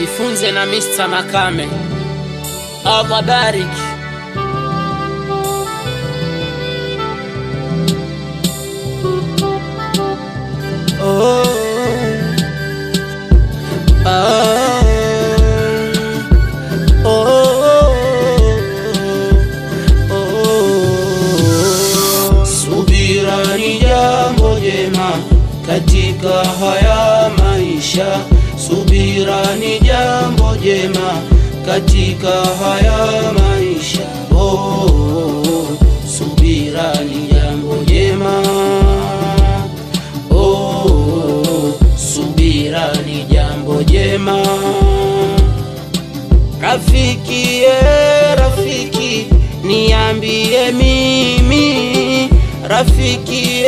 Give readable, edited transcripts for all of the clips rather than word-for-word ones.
Tujifunze na Mr. Makame. Allah barik. Subira ni jambo jema katika haya maisha. Subira ni jambo jema katika haya maisha. Subira ni jambo jema. Subira ni jambo jema. Rafiki, rafiki, niambie mimi. Rafiki,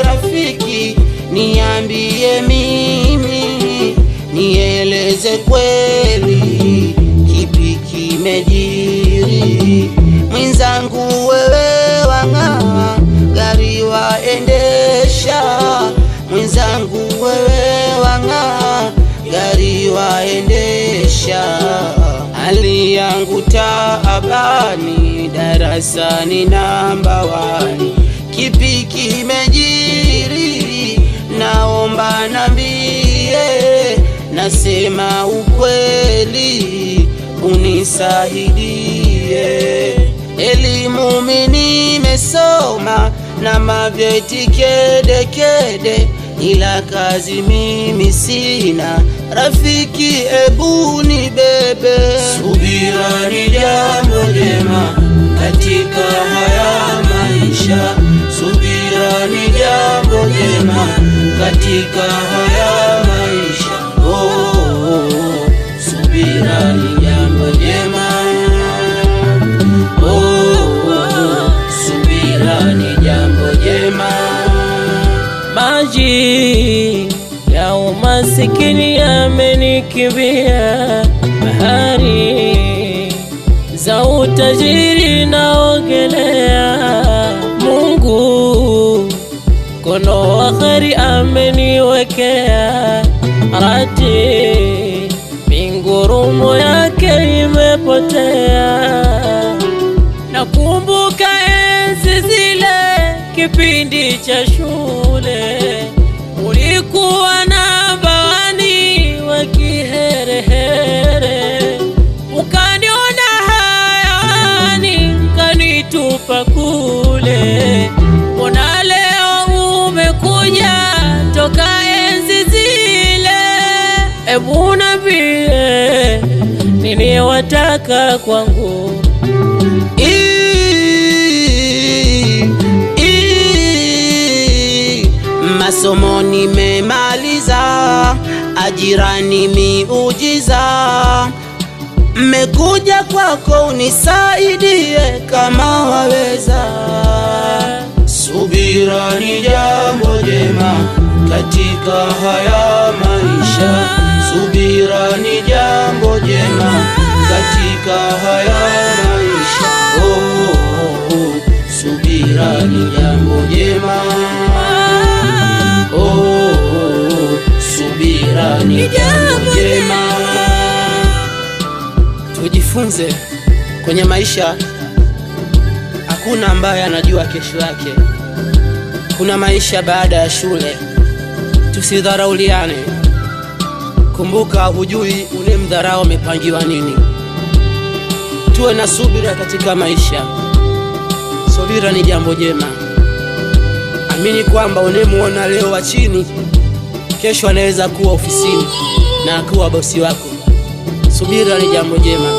rafiki, niambie mimi. Nieleze kweli, kipi kimejiri? Mwenzangu wewe wang'aa, gari waendesha. Mwenzangu wewe wang'aa, gari waendesha. Hali yangu taabani, darasani namba 1. Kipi kimejiri? Naomba nambie, nasema ukweli, unisaidie. Elimu mimi nimesoma na mavyeti kede kede, ila kazi mimi sina. Rafiki, ebu nibebe. Subira ni jambo jema katika haya maisha. Subira ni jambo jema katika haya maisha. Subira ni jambo jema. Subira ni jambo jema. Maji ya umasikini yamenikimbia, bahari za utajiri naogelea. Mungu mkono wa kheri ameniwekea, ati mingurumo yake imepotea. Nakumbuka enzi zile, kipindi cha shule, ulikuwa namba 1 wa kiherehere. Ukaniona hayawani, kanitupa kule. Mbona leo umekuja toka enzi zile? Ebu niambie, nini wataka kwangu? Masomo nimemaliza, ajira ni miujiza. Mmekuja kwako unisaidie kama waweza. Subira ni jambo jema katika haya maisha. Subira ni jambo jema katika haya maisha. Subira ni jambo jema. Subira ni jambo jema. Tujifunze kwenye maisha, hakuna ambaye anajua kesho yake. Kuna maisha baada ya shule, tusidharauliane. Kumbuka, hujui ule mdharau amepangiwa nini. Tuwe na subira katika maisha. Subira ni jambo jema. Amini kwamba unemuona leo wa chini, kesho anaweza kuwa ofisini na kuwa bosi wako. Subira ni jambo jema.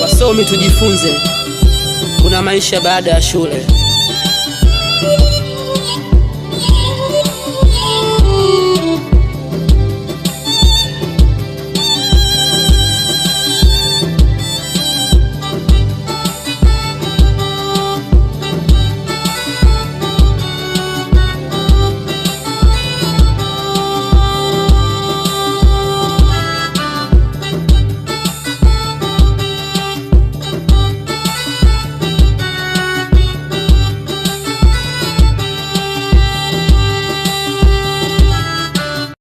Wasomi, tujifunze, kuna maisha baada ya shule.